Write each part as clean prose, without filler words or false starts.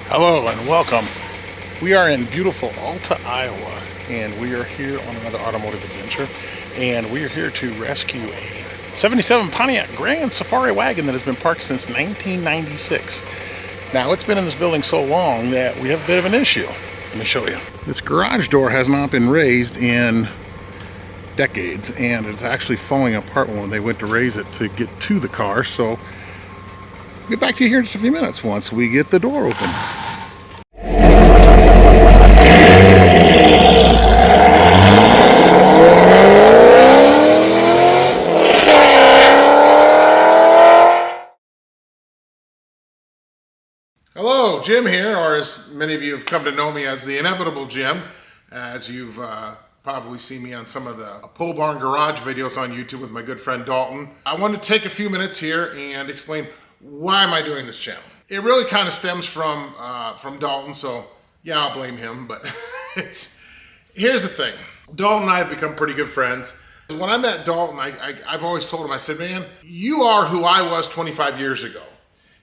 Hello and welcome. We are in beautiful Alta, Iowa, and we are here on another automotive adventure. And we are here to rescue a 77 Pontiac Grand Safari wagon that has been parked since 1996. Now, it's been in this building so long that we have a bit of an issue. Let me show you. This garage door has not been raised in decades, and it's actually falling apart when they went to raise it to get to the car. So I'll get back to you here in just a few minutes once we get the door open. Hello, Jim here, or as many of you have come to know me as the Inevitable Jim, as you've probably seen me on some of the pole barn garage videos on YouTube with my good friend Dalton. I want to take a few minutes here and explain why am I doing this channel. It really kind of stems from Dalton, so yeah, I'll blame him, but here's the thing. Dalton and I have become pretty good friends. When I met Dalton, I've always told him, I said, man, you are who I was 25 years ago.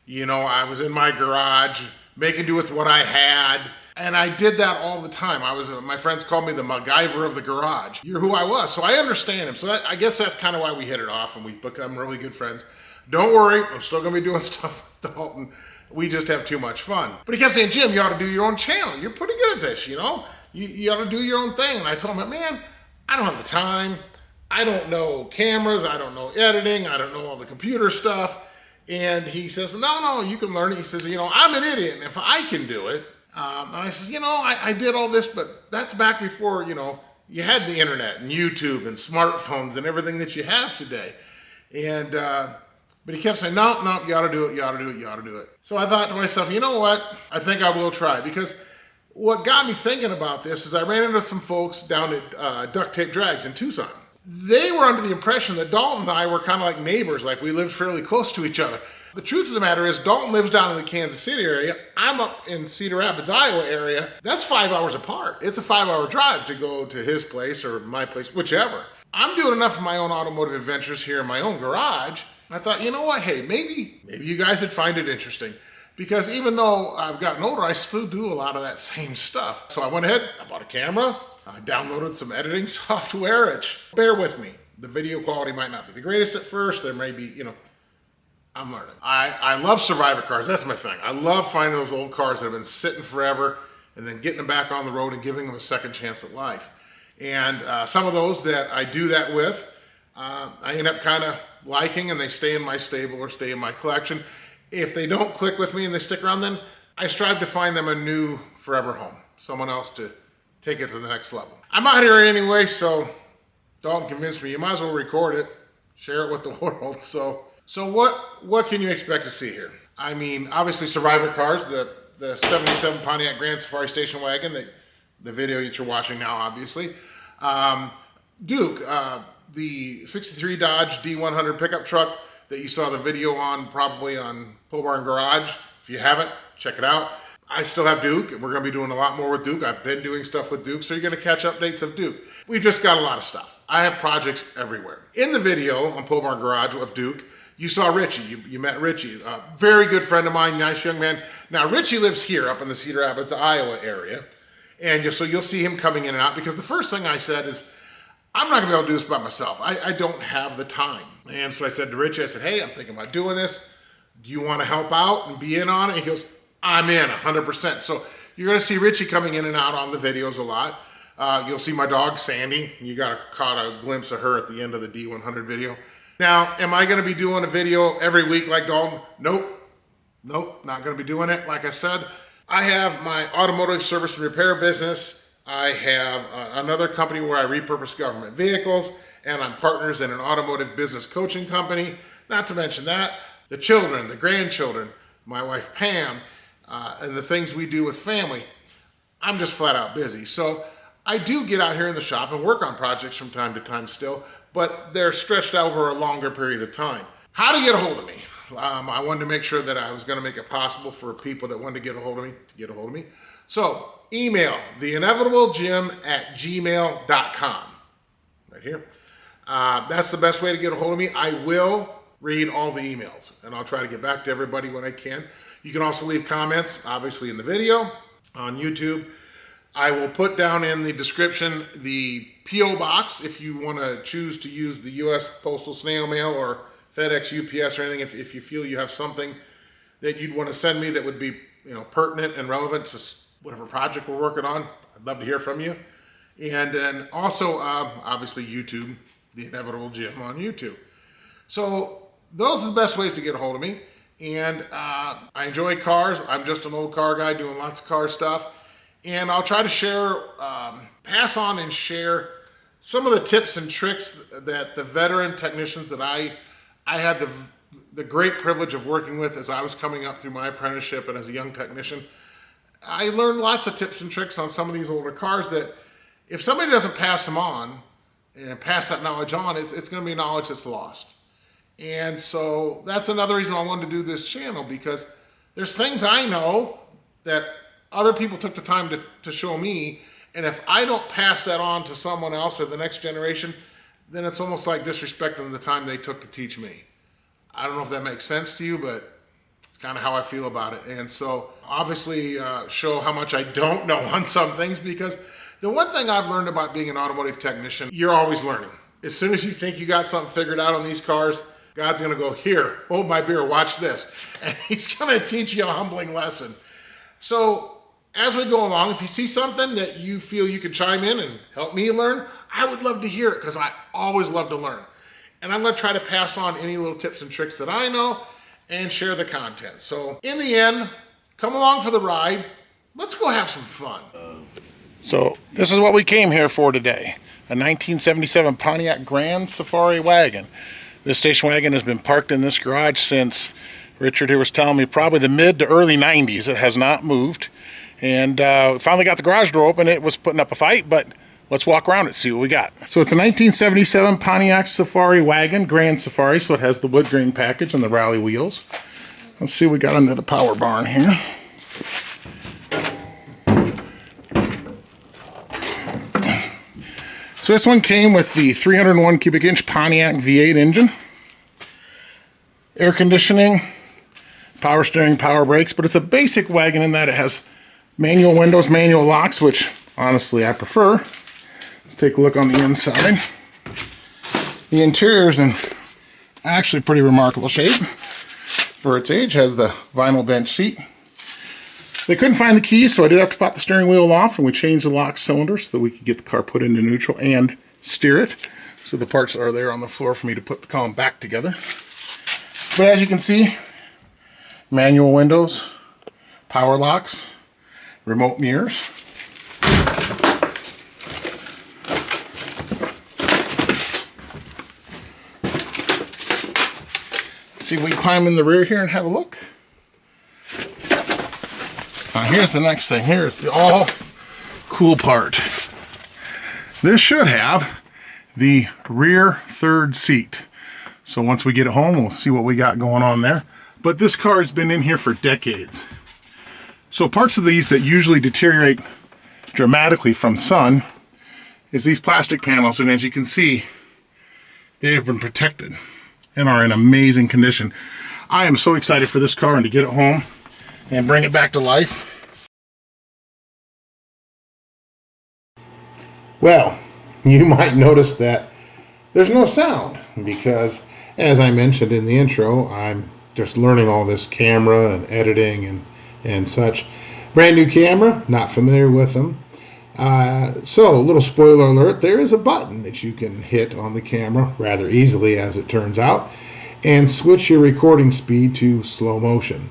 You know, I was in my garage, making do with what I had, and I did that all the time. My friends called me the MacGyver of the garage. You're who I was, so I understand him. So I guess that's kind of why we hit it off, and we've become really good friends. Don't worry, I'm still gonna be doing stuff with Dalton. We just have too much fun. But he kept saying, Jim, you ought to do your own channel. You're pretty good at this, you know? You ought to do your own thing. And I told him, man, I don't have the time. I don't know cameras. I don't know editing. I don't know all the computer stuff. And he says, no, you can learn it. He says, you know, I'm an idiot, and if I can do it. And I says, you know, I did all this, but that's back before, you know, you had the internet and YouTube and smartphones and everything that you have today. And, but he kept saying, no, you ought to do it, you ought to do it, you ought to do it. So I thought to myself, you know what? I think I will try, because what got me thinking about this is I ran into some folks down at Duct Tape Drags in Tucson. They were under the impression that Dalton and I were kind of like neighbors, like we lived fairly close to each other. The truth of the matter is Dalton lives down in the Kansas City area. I'm up in Cedar Rapids, Iowa area. That's 5 hours apart. It's a 5-hour drive to go to his place or my place, whichever. I'm doing enough of my own automotive adventures here in my own garage. I thought, you know what? Hey, maybe you guys would find it interesting. Because even though I've gotten older, I still do a lot of that same stuff. So I went ahead, I bought a camera, I downloaded some editing software. Bear with me. The video quality might not be the greatest at first. There may be, you know, I'm learning. I love survivor cars. That's my thing. I love finding those old cars that have been sitting forever and then getting them back on the road and giving them a second chance at life. And some of those that I do that with, I end up kind of liking, and they stay in my stable or stay in my collection. If they don't click with me and they stick around, then I strive to find them a new forever home, someone else to take it to the next level. I'm out here anyway, so Dalton convinced me, you might as well record it, share it with the world. So what can you expect to see here? I mean, obviously survivor cars, the 77 Pontiac Grand Safari Station Wagon, the video that you're watching now, obviously. Duke, the 63 Dodge D100 pickup truck that you saw the video on, probably on Pole Barn Garage. If you haven't, check it out. I still have Duke, and we're going to be doing a lot more with Duke. I've been doing stuff with Duke, so you're going to catch updates of Duke. We've just got a lot of stuff. I have projects everywhere. In the video on Pole Barn Garage of Duke, you saw Richie. You met Richie, a very good friend of mine, nice young man. Now, Richie lives here up in the Cedar Rapids, Iowa area, and so you'll see him coming in and out, because the first thing I said is, I'm not going to be able to do this by myself. I don't have the time. And so I said to Richie, I said, hey, I'm thinking about doing this. Do you want to help out and be in on it? He goes, I'm in 100%. So you're going to see Richie coming in and out on the videos a lot. You'll see my dog, Sandy. You caught a glimpse of her at the end of the D100 video. Now, am I going to be doing a video every week like Dalton? Nope, not going to be doing it. Like I said, I have my automotive service and repair business. I have another company where I repurpose government vehicles, and I'm partners in an automotive business coaching company. Not to mention that, the children, the grandchildren, my wife Pam, and the things we do with family. I'm just flat out busy. So I do get out here in the shop and work on projects from time to time still, but they're stretched out over a longer period of time. How to get a hold of me? I wanted to make sure that I was going to make it possible for people that wanted to get a hold of me to get a hold of me. So email theinevitablejim@gmail.com. Right here. That's the best way to get a hold of me. I will read all the emails, and I'll try to get back to everybody when I can. You can also leave comments, obviously, in the video on YouTube. I will put down in the description the P.O. box if you want to choose to use the U.S. Postal Snail Mail or FedEx, UPS, or anything. If you feel you have something that you'd want to send me that would be, pertinent and relevant to whatever project we're working on, I'd love to hear from you. And then also, obviously, YouTube, The Inevitable Jim on YouTube. So those are the best ways to get a hold of me. And I enjoy cars. I'm just an old car guy doing lots of car stuff. And I'll try to share, pass on and share some of the tips and tricks that the veteran technicians that I had the great privilege of working with as I was coming up through my apprenticeship and as a young technician. I learned lots of tips and tricks on some of these older cars that if somebody doesn't pass them on and pass that knowledge on, it's going to be knowledge that's lost. And so that's another reason I wanted to do this channel, because there's things I know that other people took the time to show me, and if I don't pass that on to someone else or the next generation, then it's almost like disrespecting the time they took to teach me. I don't know if that makes sense to you, but it's kind of how I feel about it. And so obviously show how much I don't know on some things, because the one thing I've learned about being an automotive technician, you're always learning. As soon as you think you got something figured out on these cars, God's gonna go, here, hold my beer, watch this. And he's gonna teach you a humbling lesson. So as we go along, if you see something that you feel you could chime in and help me learn, I would love to hear it, because I always love to learn. And I'm going to try to pass on any little tips and tricks that I know and share the content. So in the end, come along for the ride. Let's go have some fun. So this is what we came here for today. A 1977 Pontiac Grand Safari wagon. This station wagon has been parked in this garage since, Richard here was telling me, probably the mid to early 90s. It has not moved. And finally got the garage door open. It was putting up a fight, but let's walk around and see what we got. So it's a 1977 Pontiac Safari wagon, Grand Safari, so it has the wood grain package and the rally wheels. Let's see what we got under the power barn here. So this one came with the 301 cubic inch Pontiac V8 engine, air conditioning, power steering, power brakes, but it's a basic wagon in that it has manual windows, manual locks, which honestly I prefer. Let's take a look on the inside. The interior is in actually pretty remarkable shape for its age. Has the vinyl bench seat. They couldn't find the keys, so I did have to pop the steering wheel off, and we changed the lock cylinder so that we could get the car put into neutral and steer it. So the parts are there on the floor for me to put the column back together. But as you can see, manual windows, power locks, remote mirrors. Let's see if we can climb in the rear here and have a look. Now here's the next thing. Here's the all cool part. This should have the rear third seat. So once we get it home, we'll see what we got going on there. But this car has been in here for decades. So parts of these that usually deteriorate dramatically from sun is these plastic panels, and as you can see, they have been protected and are in amazing condition. I am so excited for this car and to get it home and bring it back to life. Well, you might notice that there's no sound because, as I mentioned in the intro, I'm just learning all this camera and editing and such. Brand new camera, not familiar with them. So, a little spoiler alert, there is a button that you can hit on the camera rather easily, as it turns out, and switch your recording speed to slow motion.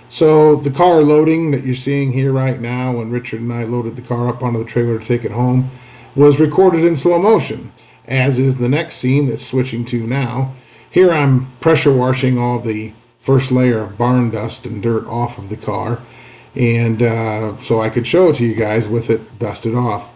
So the car loading that you're seeing here right now, when Richard and I loaded the car up onto the trailer to take it home, was recorded in slow motion, as is the next scene that's switching to now. Here I'm pressure washing all the first layer of barn dust and dirt off of the car, and so I could show it to you guys with it dusted off.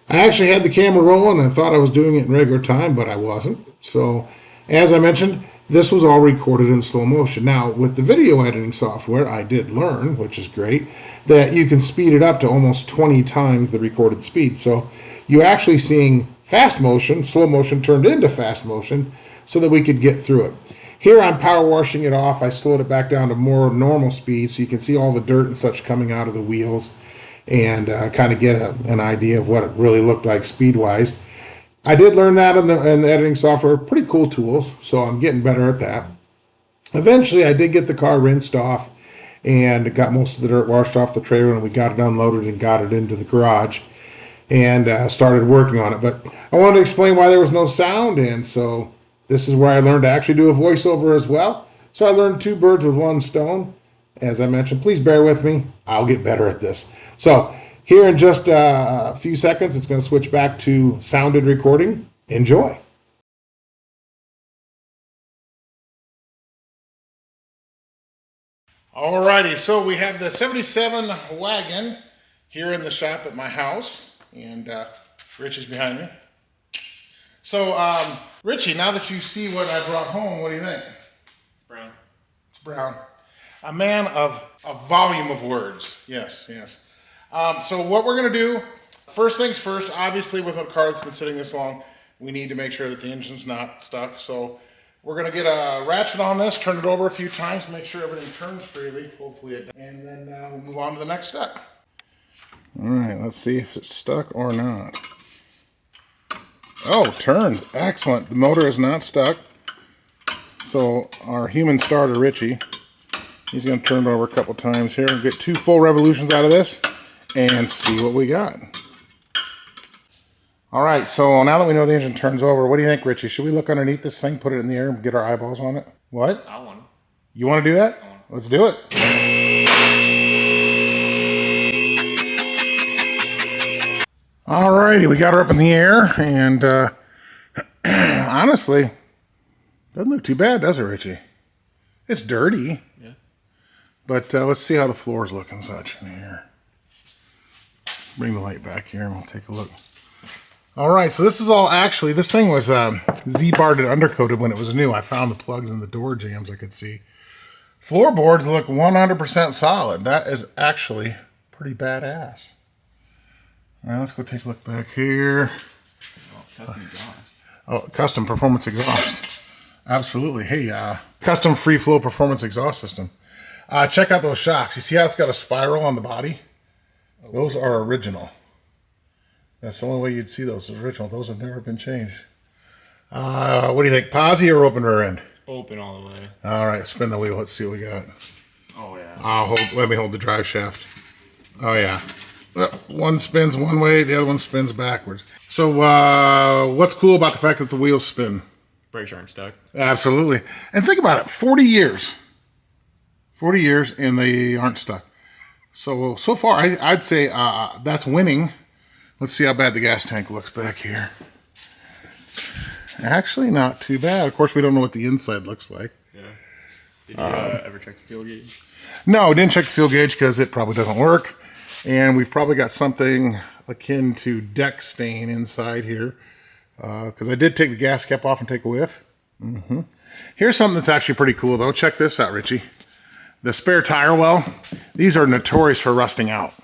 I actually had the camera rolling and I thought I was doing it in regular time, but I wasn't. So as I mentioned, this was all recorded in slow motion. Now with the video editing software, I did learn, which is great, that you can speed it up to almost 20 times the recorded speed. So you're actually seeing fast motion, slow motion turned into fast motion, so that we could get through it. Here I'm power washing it off. I slowed it back down to more normal speed so you can see all the dirt and such coming out of the wheels and kind of get an idea of what it really looked like speed-wise. I did learn that in the editing software. Pretty cool tools, so I'm getting better at that. Eventually, I did get the car rinsed off and got most of the dirt washed off the trailer, and we got it unloaded and got it into the garage and started working on it. But I wanted to explain why there was no sound in, so this is where I learned to actually do a voiceover as well. So I learned two birds with one stone. As I mentioned, please bear with me. I'll get better at this. So here in just a few seconds, it's going to switch back to sounded recording. Enjoy. Alrighty, so we have the 77 Wagon here in the shop at my house, and Richie's behind me. So, Richie, now that you see what I brought home, what do you think? It's brown. It's brown. A man of a volume of words. Yes, yes. So what we're going to do, first things first, obviously with a car that's been sitting this long, we need to make sure that the engine's not stuck. So we're going to get a ratchet on this, turn it over a few times, make sure everything turns freely, hopefully it does. And then we'll move on to the next step. All right, let's see if it's stuck or not. Oh, turns. Excellent. The motor is not stuck. So our human starter, Richie, he's going to turn it over a couple times here and get 2 full revolutions out of this and see what we got. All right, so now that we know the engine turns over, what do you think, Richie? Should we look underneath this thing, put it in the air, and get our eyeballs on it? What? I want to. You want to do that? Let's do it. All righty, we got her up in the air, and honestly, doesn't look too bad, does it, Richie? It's dirty. Yeah. But let's see how the floor's looking such in here. Bring the light back here and we'll take a look. All right, so this is all actually, this thing was Z-barred and undercoated when it was new. I found the plugs in the door jambs I could see. Floorboards look 100% solid. That is actually pretty badass. All right, let's go take a look back here. Oh, custom exhaust. Oh, custom performance exhaust. Absolutely. Hey, custom free flow performance exhaust system. Check out those shocks. You see how it's got a spiral on the body? Those are original. That's the only way you'd see those original. Those have never been changed. What do you think? Posi or open rear end? Open all the way. All right, spin the wheel. Let's see what we got. Oh yeah. Let me hold the drive shaft. Oh yeah. One spins one way, the other one spins backwards. So what's cool about the fact that the wheels spin? Brakes aren't stuck. Absolutely. And think about it, 40 years. 40 years and they aren't stuck. So far, I'd say that's winning. Let's see how bad the gas tank looks back here. Actually, not too bad. Of course, we don't know what the inside looks like. Yeah. Did you ever check the fuel gauge? No, didn't check the fuel gauge because it probably doesn't work. And we've probably got something akin to deck stain inside here. Because I did take the gas cap off and take a whiff. Here's something that's actually pretty cool, though. Check this out, Richie. The spare tire well, these are notorious for rusting out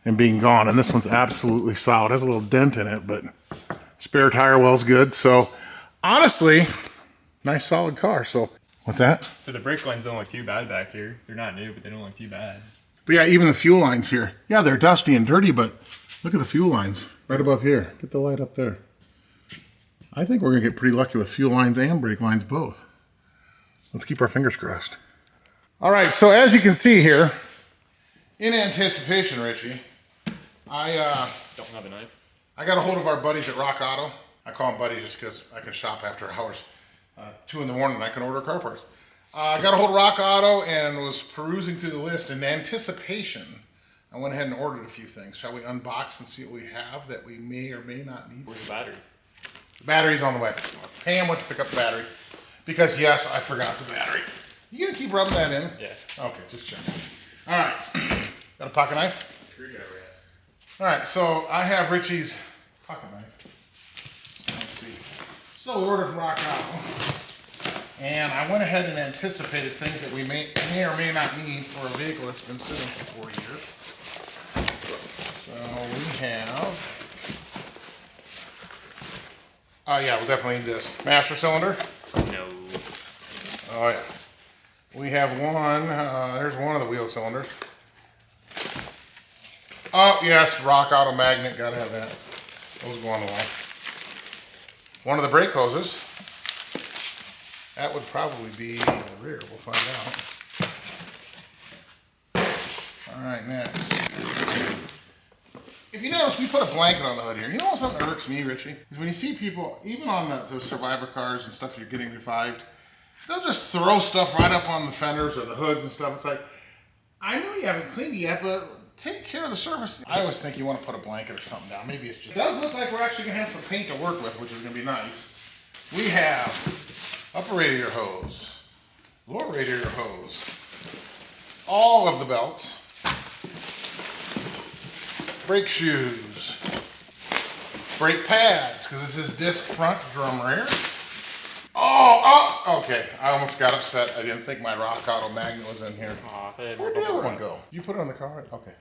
and being gone. And this one's absolutely solid. It has a little dent in it, but spare tire well's good. So, honestly, nice solid car. So, what's that? So the brake lines don't look too bad back here. They're not new, but they don't look too bad. But yeah, even the fuel lines here. Yeah, they're dusty and dirty, but look at the fuel lines right above here. Get the light up there. I think we're going to get pretty lucky with fuel lines and brake lines both. Let's keep our fingers crossed. All right, so as you can see here, in anticipation, Richie, I Don't have a knife. I got a hold of our buddies at Rock Auto. I call them buddies just because I can shop after hours. 2 in the morning, I can order car parts. I got a hold of Rock Auto and was perusing through the list. In anticipation, I went ahead and ordered a few things. Shall we unbox and see what we have that we may or may not need? Where's the battery? The battery's on the way. Pam went to pick up the battery. Because, yes, I forgot the battery. You gonna keep rubbing that in? Yeah. Okay, just checking. All right. Got a pocket knife? Screwdriver. All right, so I have Richie's pocket knife. Let's see. So we ordered from Rock Auto. And I went ahead and anticipated things that we may or may not need for a vehicle that's been sitting for 4 years. So we have... Oh yeah, we'll definitely need this. Master cylinder. No. Oh yeah. We have one, there's one of the wheel cylinders. Oh yes, rock auto magnet, gotta have that. Those go on the wall. One of the brake hoses. That would probably be in the rear, we'll find out. All right, next. If you notice, we put a blanket on the hood here. You know something that irks me, Richie? Is when you see people, even on those Survivor cars and stuff you're getting revived, they'll just throw stuff right up on the fenders or the hoods and stuff. It's like, I know you haven't cleaned it yet, but take care of the surface. I always think you want to put a blanket or something down. Maybe it's just... It does look like we're actually going to have some paint to work with, which is going to be nice. We have upper radiator hose, lower radiator hose, all of the belts, brake shoes, brake pads, because this is disc front, drum rear. Oh, okay. I almost got upset. I didn't think my rock auto magnet was in here. Where'd the other one go? You put it on the car? Okay.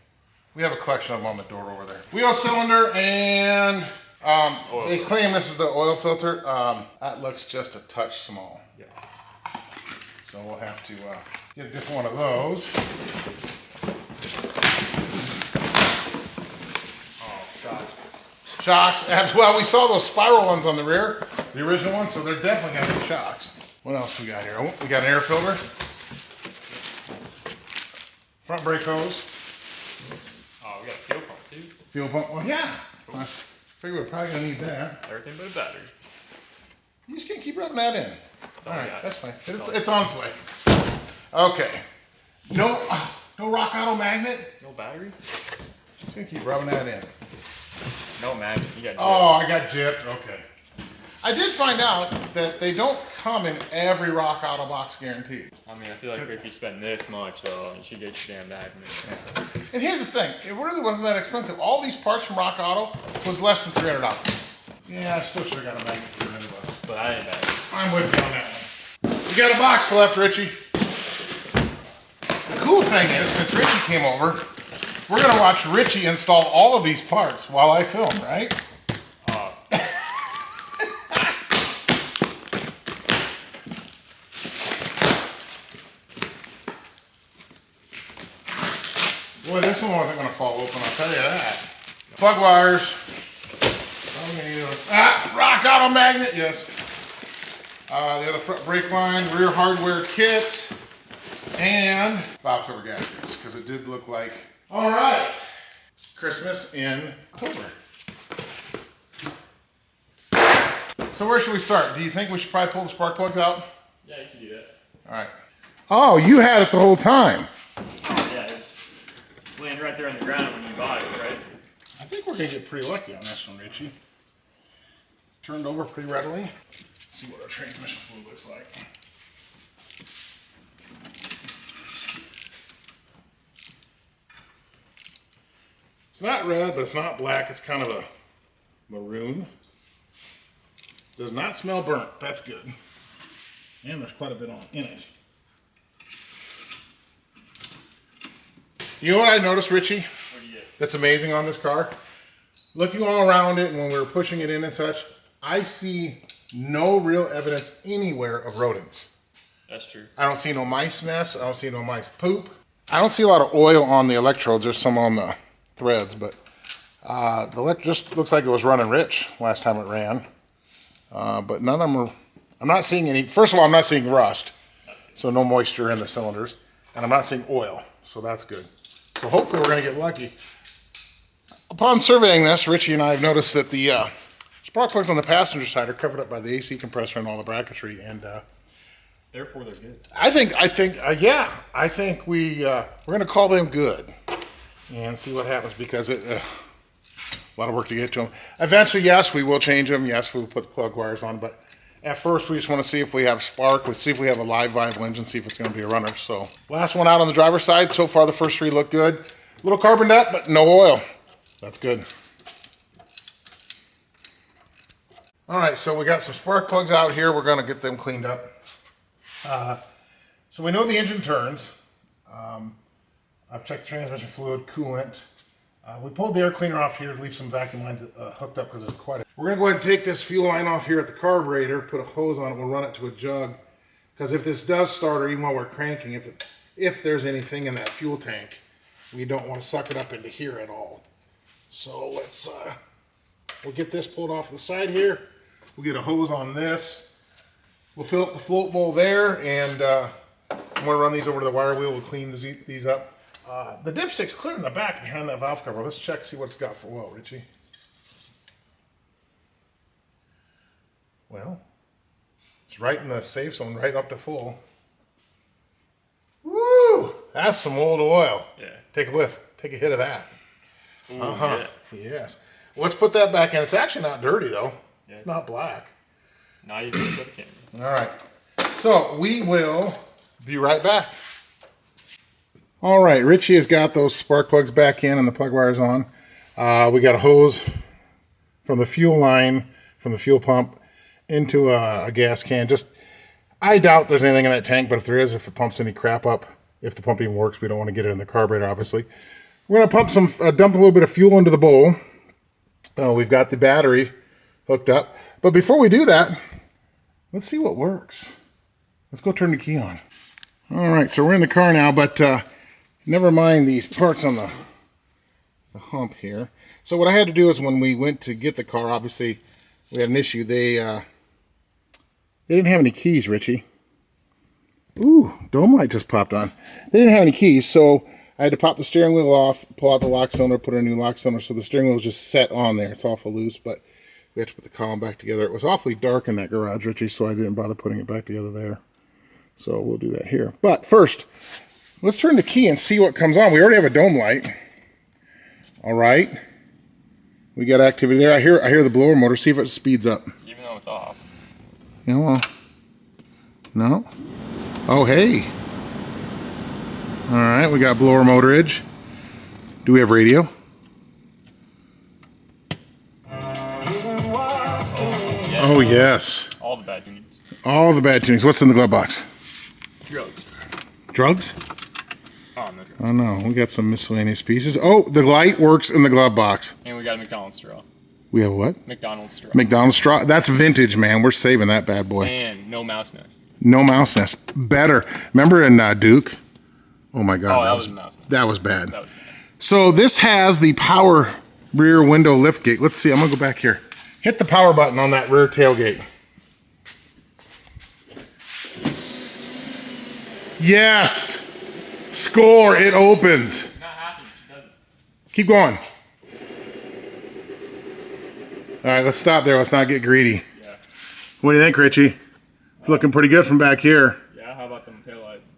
We have a collection of them on the door over there. Wheel cylinder and they claim this is the oil filter. That looks just a touch small. Yeah. So we'll have to get a different one of those. Shocks. Well, we saw those spiral ones on the rear, the original ones, so they're definitely going to be shocks. What else we got here? Oh, we got an air filter. Front brake hose. Oh, we got a fuel pump too. Fuel pump. Well, yeah. Cool. I figure we're probably going to need that. Everything but a battery. You just can't keep rubbing that in. All right, that's fine. It's on its way. Okay. No rock auto magnet. No battery. Just gonna keep rubbing that in. No magnet. You got. Oh, I got gypped. Okay. I did find out that they don't come in every rock auto box guaranteed. I mean, I feel like if you spend this much, though, you should get your damn magnet. And here's the thing: it really wasn't that expensive. All these parts from Rock Auto was less than $300. Yeah, I still should have got a magnet for $300. But I ain't bad. I'm with you on that one. We got a box left, Richie. The cool thing is, since Richie came over, we're gonna watch Richie install all of these parts while I film, right? Boy, this one wasn't gonna fall open, I'll tell you that. Plug wires. Rock auto magnet, yes. The other front brake line, rear hardware kits, and valve cover gaskets, because it did look like, all right, Christmas in October. So where should we start? Do you think we should probably pull the spark plugs out? Yeah, you can do that. All right. Oh, you had it the whole time. Oh, yeah, it's laying right there on the ground when you bought it, right? I think we're gonna get pretty lucky on this one, Richie. Turned over pretty readily. Let's see what our transmission fluid looks like. It's not red, but it's not black. It's kind of a maroon. Does not smell burnt. That's good. And there's quite a bit in it. You know what I noticed, Richie? What do you get? That's amazing on this car? Looking all around it and when we were pushing it in and such, I see no real evidence anywhere of rodents. That's true. I don't see no mice nests. I don't see no mice poop. I don't see a lot of oil on the electrodes. There's some on the threads, but the just looks like it was running rich last time it ran. But none of them are, I'm not seeing any, first of all, I'm not seeing rust. So no moisture in the cylinders. And I'm not seeing oil, so that's good. So hopefully we're gonna get lucky. Upon surveying this, Richie and I have noticed that the spark plugs on the passenger side are covered up by the AC compressor and all the bracketry, and Therefore, they're good. I think we're gonna call them good and see what happens, because a lot of work to get to them. Eventually, yes, we will change them. Yes, we'll put the plug wires on, but at first we just want to see if we have spark. We'll see if we have a live viable engine, see if it's going to be a runner. So last one out on the driver's side. So far, the first three look good. Little carbon depth, but no oil. That's good. All right, so we got some spark plugs out here. We're going to get them cleaned up. So we know the engine turns. I've checked the transmission fluid, coolant. We pulled the air cleaner off here to leave some vacuum lines hooked up because there's quite a... We're going to go ahead and take this fuel line off here at the carburetor, put a hose on it, we'll run it to a jug, Because if this does start, or even while we're cranking, if there's anything in that fuel tank, we don't want to suck it up into here at all. So let's, we'll get this pulled off the side here. We'll get a hose on this. We'll fill up the float bowl there, and I'm going to run these over to the wire wheel. We'll clean these up. The dipstick's clear in the back behind that valve cover. Let's check, see what it's got for oil, Richie. Well, it's right in the safe zone, right up to full. Woo! That's some old oil. Yeah. Take a whiff. Take a hit of that. Ooh, Yeah. yeah. Yes. Let's put that back in. It's actually not dirty, though. Yeah, it's not black. Now you can put the camera. All right. So we will be right back. All right. Richie has got those spark plugs back in and the plug wires on. We got a hose from the fuel line, from the fuel pump, into a gas can. I doubt there's anything in that tank, but if there is, if it pumps any crap up, if the pump even works, we don't want to get it in the carburetor, obviously. We're going to dump a little bit of fuel into the bowl. We've got the battery hooked up. But before we do that, let's see what works. Let's go turn the key on. All right, so we're in the car now, but never mind these parts on the hump here. So what I had to do is when we went to get the car, obviously we had an issue. They didn't have any keys, Richie. Ooh, dome light just popped on. They didn't have any keys, so I had to pop the steering wheel off, pull out the lock cylinder, put in a new lock cylinder, so the steering wheel was just set on there. It's awful loose, but we had to put the column back together. It was awfully dark in that garage, Richie, so I didn't bother putting it back together there. So we'll do that here. But first, let's turn the key and see what comes on. We already have a dome light. All right. We got activity there. I hear the blower motor. See if it speeds up. Even though it's off. Yeah, well, no. Oh, hey. All right, we got blower motorage. Do we have radio? Yeah. Oh, yes. All the bad tunings. All the bad tunings. What's in the glove box? Drugs. Drugs? Oh, no drugs. Oh, no. We got some miscellaneous pieces. Oh, the light works in the glove box. And we got a McDonald's straw. We have what? McDonald's straw. McDonald's straw. That's vintage, man. We're saving that bad boy. And no mouse nest. No mouse nest. Better. Remember in Duke? Oh, my God. Oh, that was a mouse nest. That was bad. That was bad. So this has the power rear window lift gate. Let's see. I'm going to go back here. Hit the power button on that rear tailgate. Yes. Score. It opens. Not happy. She doesn't. Keep going. All right, let's stop there. Let's not get greedy. Yeah. What do you think, Richie? It's looking pretty good from back here. Yeah, how about them taillights?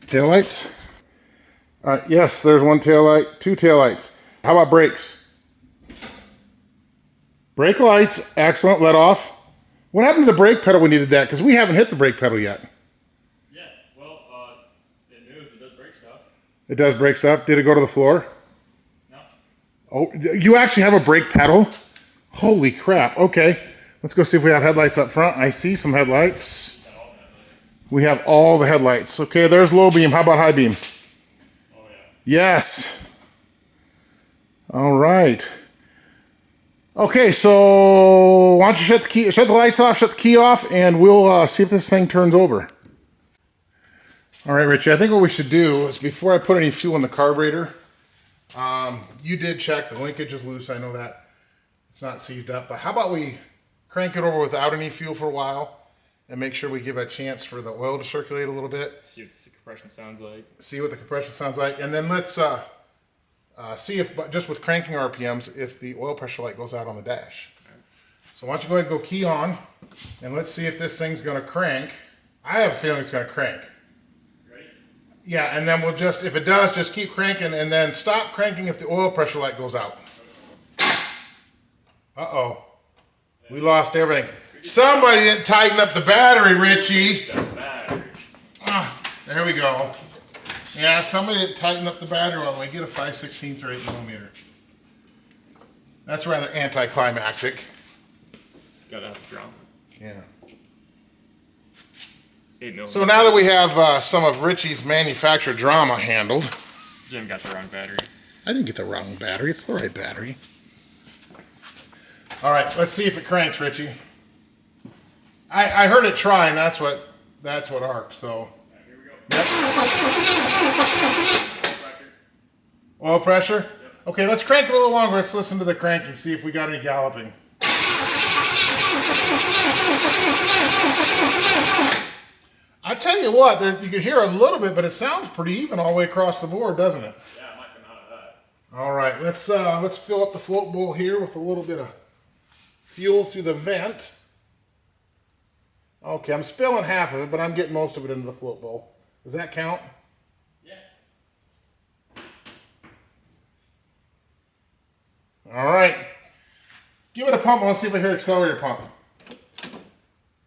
Taillights? All right, yes, there's one taillight, two taillights. How about brakes? Brake lights, excellent, let off. What happened to the brake pedal? We needed that because we haven't hit the brake pedal yet. Yeah, well, it moves. It does brake stuff. It does brake stuff. Did it go to the floor? No. Oh, you actually have a brake pedal? Holy crap. Okay, let's go see if we have headlights up front. I see some headlights. We have all the headlights. Okay, there's low beam. How about high beam? Oh, yeah. Yes. All right. Okay, so why don't you shut the lights off, shut the key off, and we'll see if this thing turns over. All right, Richie, I think what we should do is before I put any fuel in the carburetor, you did check the linkage is loose. I know that it's not seized up, but how about we crank it over without any fuel for a while and make sure we give a chance for the oil to circulate a little bit. See what the compression sounds like. See what the compression sounds like, and then let's see if, just with cranking RPMs, if the oil pressure light goes out on the dash. Right. So why don't you go ahead and go key on, and let's see if this thing's going to crank. I have a feeling it's going to crank. Ready? Yeah, and then we'll just, if it does, just keep cranking, and then stop cranking if the oil pressure light goes out. Uh-oh. We lost everything. Somebody didn't tighten up the battery, Richie. There we go. Yeah, somebody didn't tighten up the battery all the way. Get a 5/16 or 8 millimeter. That's rather anticlimactic. Gotta have drama. Yeah. 8 millimeters. So now that we have some of Richie's manufactured drama handled. Jim got the wrong battery. I didn't get the wrong battery. It's the right battery. All right, let's see if it cranks, Richie. I heard it try, and that's That's what arcs, so. All right, here we go. Yep. Oil pressure? Yep. Okay, let's crank it a little longer. Let's listen to the cranking, see if we got any galloping. I tell you what, you can hear a little bit, but it sounds pretty even all the way across the board, doesn't it? Yeah, it might come out of that. All right, let's fill up the float bowl here with a little bit of fuel through the vent. Okay, I'm spilling half of it, but I'm getting most of it into the float bowl. Does that count? Yeah. All right. Give it a pump. I want to see if I hear accelerator pump.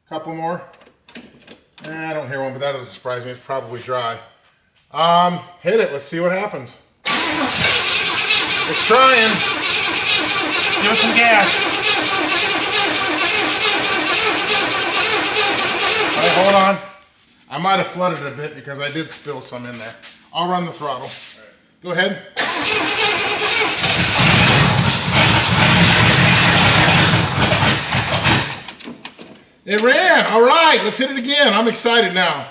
Couple more. I don't hear one, but that doesn't surprise me. It's probably dry. Hit it. Let's see what happens. It's trying. Give it some gas. All right, hold on. I might have flooded it a bit because I did spill some in there. I'll run the throttle. Right. Go ahead. It ran. All right, let's hit it again. I'm excited now.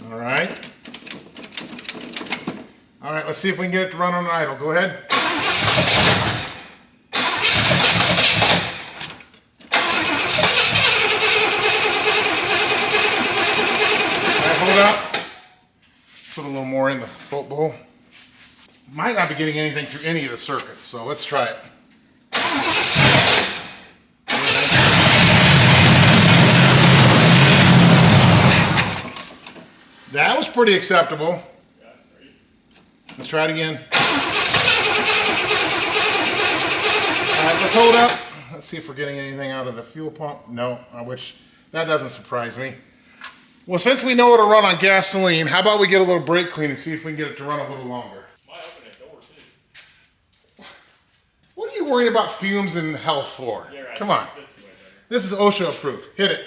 All right. All right, let's see if we can get it to run on idle. Go ahead. All right, hold up. Put a little more in the float bowl. Might not be getting anything through any of the circuits, so let's try it. That was pretty acceptable. Let's try it again. All right, let's hold up. Let's see if we're getting anything out of the fuel pump. No, which that doesn't surprise me. Well, since we know it'll run on gasoline, how about we get a little brake clean and see if we can get it to run a little longer. Might open a door too. What are you worried about fumes and health for? Yeah, right. Come on. This is OSHA approved. Hit it.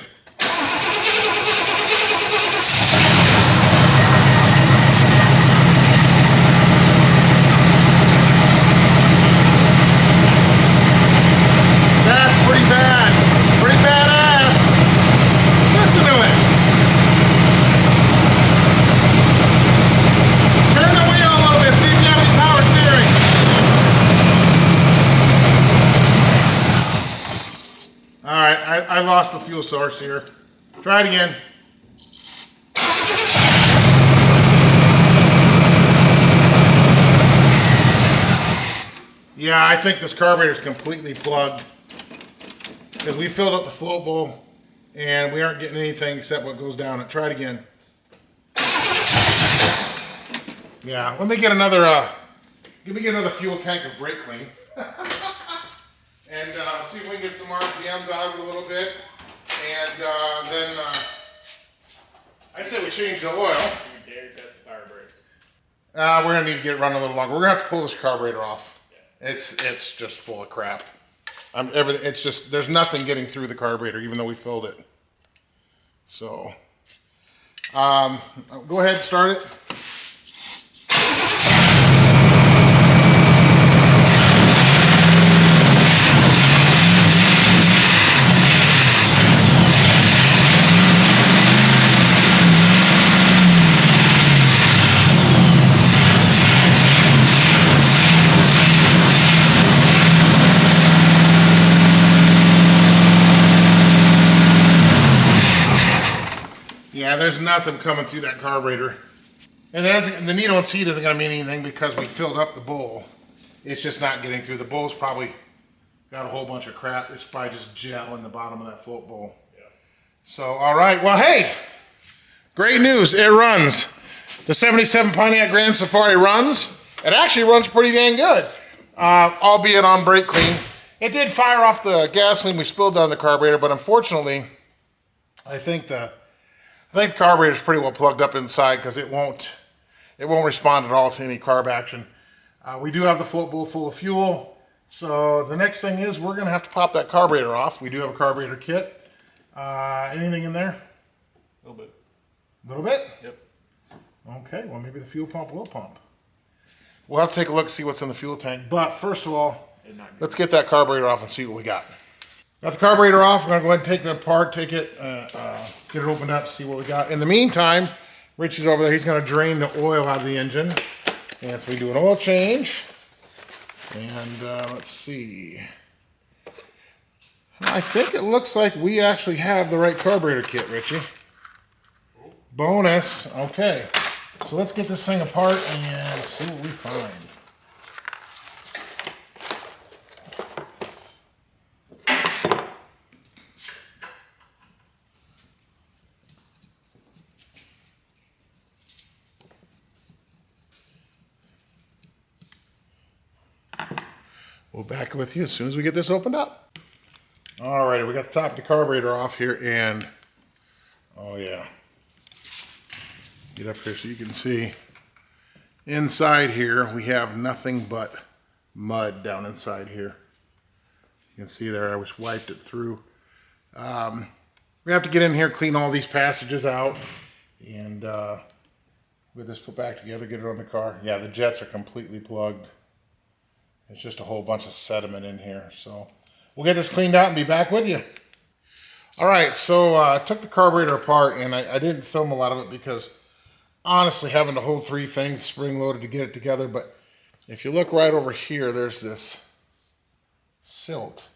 That's pretty bad. Pretty badass. Listen to it. Turn the wheel a little bit. See if you have any power steering. All right, I lost the fuel source here. Try it again. Yeah, I think this carburetor is completely plugged because we filled up the float bowl and we aren't getting anything except what goes down it. Try it again. Yeah, let me get another. Let me get another fuel tank of brake clean. And see if we can get some RPMs out of it a little bit. And then I say we change the oil. You dare test the carburetor. We're gonna need to get it running a little longer. We're gonna have to pull this carburetor off. Yeah. It's just full of crap. Everything. It's just there's nothing getting through the carburetor, even though we filled it. So go ahead, start it. Yeah, there's nothing coming through that carburetor. And the needle and feed isn't going to mean anything because we filled up the bowl. It's just not getting through. The bowl's probably got a whole bunch of crap. It's probably just gel in the bottom of that float bowl. Yeah. So, all right. Well, hey, great news. It runs. The 77 Pontiac Grand Safari runs. It actually runs pretty dang good, albeit on brake clean. It did fire off the gasoline we spilled down the carburetor, but unfortunately, I think the carburetor is pretty well plugged up inside because it won't respond at all to any carb action. We do have the float bowl full of fuel, so the next thing is we're going to have to pop that carburetor off. We do have a carburetor kit. Anything in there? A little bit. A little bit? Yep. Okay, well maybe the fuel pump will pump. We'll have to take a look and see what's in the fuel tank. But first of all, let's get that carburetor off and see what we got. Got the carburetor off. We're gonna go ahead and take it apart, get it opened up, see what we got. In the meantime, Richie's over there. He's gonna drain the oil out of the engine. And so we do an oil change. And let's see. I think it looks like we actually have the right carburetor kit, Richie. Bonus. Okay. So let's get this thing apart and see what we find. We'll back with you as soon as we get this opened up. Alrighty, we got the top of the carburetor off here, and oh yeah. Get up here so you can see. Inside here, we have nothing but mud down inside here. You can see there, I just wiped it through. We have to get in here, clean all these passages out, and get this put back together, get it on the car. Yeah, the jets are completely plugged. It's just a whole bunch of sediment in here. So we'll get this cleaned out and be back with you. All right, so I took the carburetor apart, and I didn't film a lot of it because honestly having to hold three things spring loaded to get it together. But if you look right over here, there's this silt,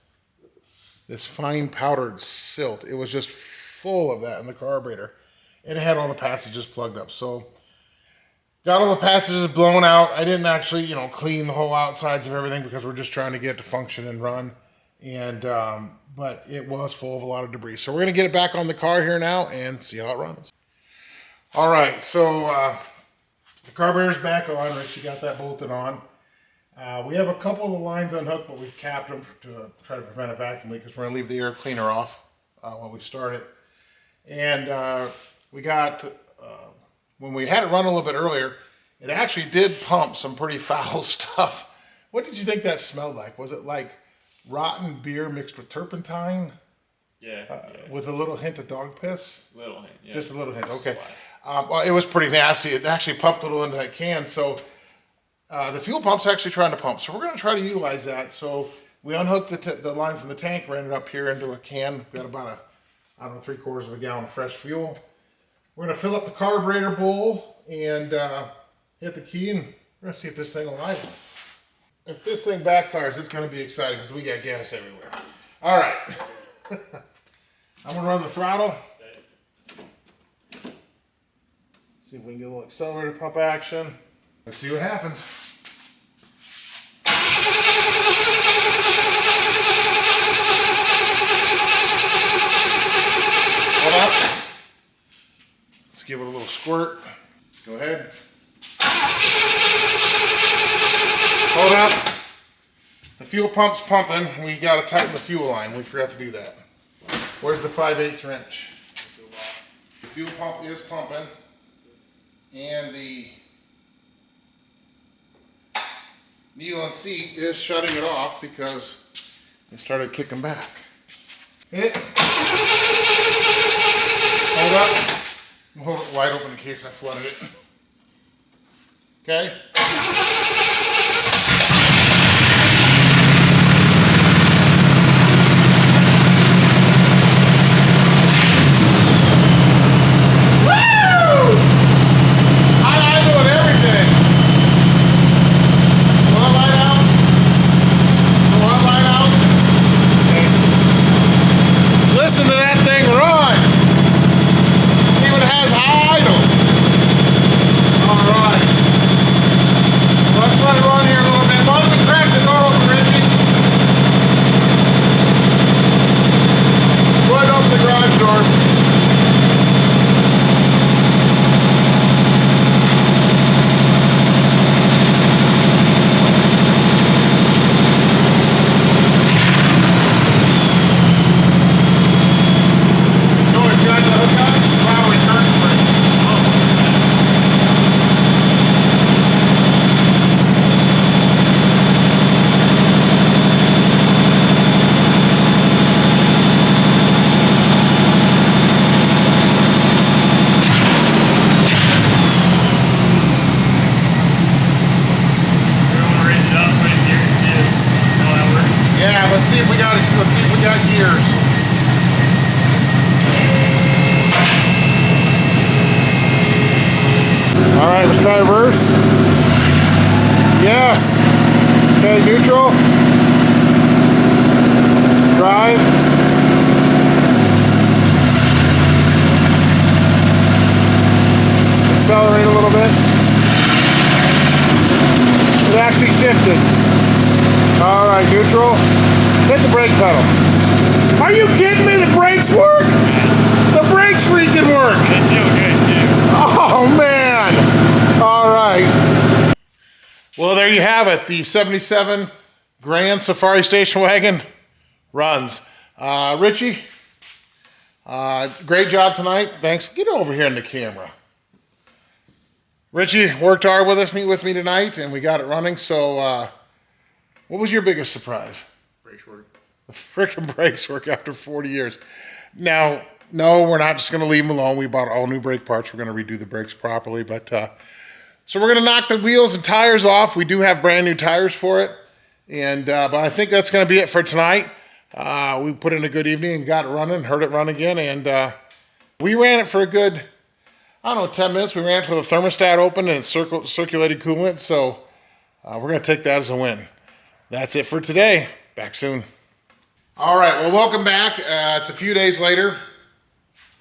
this fine powdered silt. It was just full of that in the carburetor, and it had all the passages plugged up. So got all the passages blown out. I didn't actually, clean the whole outsides of everything because we're just trying to get it to function and run. And but it was full of a lot of debris. So we're gonna get it back on the car here now and see how it runs. All right, so the carburetor's back on. Richie got that bolted on. We have a couple of the lines unhooked, but we've capped them to try to prevent a vacuum leak because we're gonna leave the air cleaner off when we start it. And we got. When we had it run a little bit earlier, it actually did pump some pretty foul stuff. What did you think that smelled like? Was it like rotten beer mixed with turpentine? Yeah. With a little hint of dog piss? Little hint, yeah. Just a little hint, okay. Well, it was pretty nasty. It actually pumped a little into that can. So the fuel pump's actually trying to pump. So we're going to try to utilize that. So we unhooked the line from the tank, ran it up here into a can. We've got about a 3/4 of a gallon of fresh fuel. We're going to fill up the carburetor bowl and hit the key, and we're going to see if this thing will idle. If this thing backfires, it's going to be exciting because we got gas everywhere. All right. I'm going to run the throttle. See if we can get a little accelerator pump action. Let's see what happens. Hold up. Let's give it a little squirt. Go ahead. Hold up. The fuel pump's pumping. We got to tighten the fuel line. We forgot to do that. Where's the 5/8 wrench? The fuel pump is pumping. And the needle and seat is shutting it off because it started kicking back. Hit it. Hold up. We'll hold it wide open in case I flooded it. Okay. Let's run Let's see if we got gears. All right, let's try reverse. Yes. Okay, neutral. Drive. Accelerate a little bit. It actually shifted. All right, neutral. Hit the brake pedal. Are you kidding me? The brakes work? The brakes freaking work. They feel good too. Oh man. All right. Well, there you have it. The 77 Grand Safari Station Wagon runs. Richie, great job tonight. Thanks. Get over here in the camera. Richie worked hard with me tonight, and we got it running. So, what was your biggest surprise? Brakes work. The frickin' brakes work after 40 years. Now, no, we're not just going to leave them alone. We bought all new brake parts. We're going to redo the brakes properly. But so we're going to knock the wheels and tires off. We do have brand new tires for it. And but I think that's going to be it for tonight. We put in a good evening and got it running, heard it run again. And we ran it for a good, I don't know, 10 minutes. We ran till the thermostat opened and it circulated coolant. So we're going to take that as a win. That's it for today. Back soon. All right, well, welcome back. It's a few days later.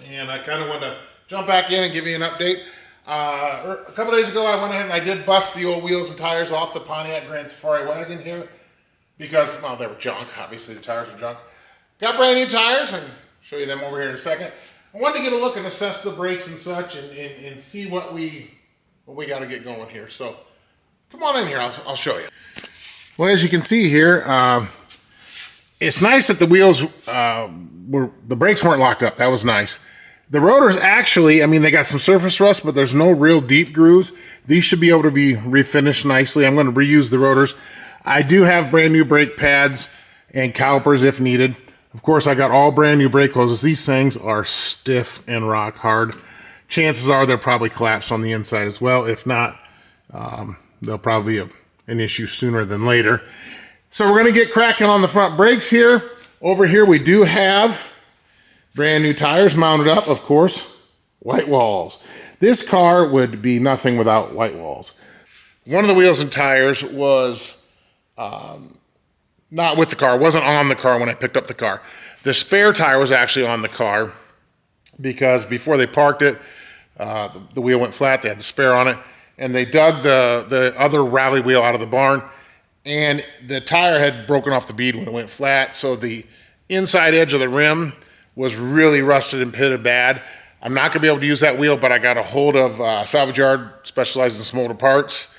And I kind of want to jump back in and give you an update. A couple days ago, I went ahead and I did bust the old wheels and tires off the Pontiac Grand Safari Wagon here because, well, they were junk. Obviously, the tires were junk. Got brand new tires, and show you them over here in a second. I wanted to get a look and assess the brakes and such and see what we got to get going here. So come on in here. I'll show you. Well, as you can see here, it's nice that the wheels the brakes weren't locked up. That was nice. The rotors actually, I mean, they got some surface rust, but there's no real deep grooves. These should be able to be refinished nicely. I'm going to reuse the rotors. I do have brand new brake pads and calipers if needed. Of course, I got all brand new brake hoses. These things are stiff and rock hard. Chances are they'll probably collapse on the inside as well. If not, they'll probably be an issue sooner than later. So we're going to get cracking on the front brakes here. Over here we do have brand new tires mounted up, of course, white walls. This car would be nothing without white walls. One of the wheels and tires was not with the car, wasn't on the car when I picked up the car. The spare tire was actually on the car because before they parked it, the wheel went flat, they had the spare on it, and they dug the other rally wheel out of the barn, and the tire had broken off the bead when it went flat, so the inside edge of the rim was really rusted and pitted bad. I'm not gonna be able to use that wheel, but I got a hold of a salvage yard specialized in smolder parts,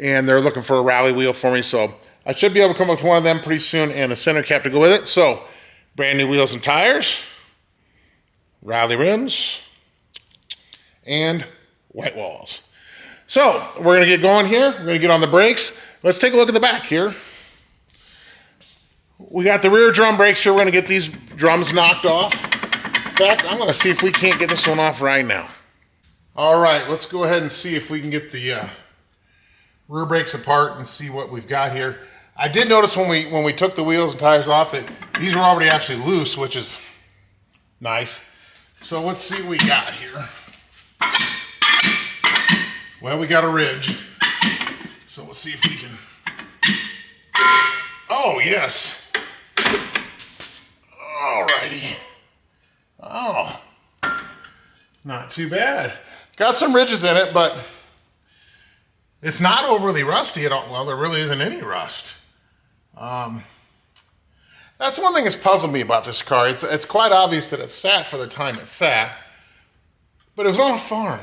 and they're looking for a rally wheel for me, so I should be able to come up with one of them pretty soon and a center cap to go with it. So brand new wheels and tires, rally rims, and white walls. So we're gonna get going here. We're gonna get on the brakes. Let's take a look at the back here. We got the rear drum brakes here. We're gonna get these drums knocked off. In fact, I'm gonna see if we can't get this one off right now. All right, let's go ahead and see if we can get the rear brakes apart and see what we've got here. I did notice when we took the wheels and tires off that these were already actually loose, which is nice. So let's see what we got here. Well, we got a ridge. So let's see if we can. Oh, yes. All righty. Oh, not too bad. Got some ridges in it, but it's not overly rusty at all. Well, there really isn't any rust. That's one thing that's puzzled me about this car. It's quite obvious that it sat for the time it sat, but it was on a farm.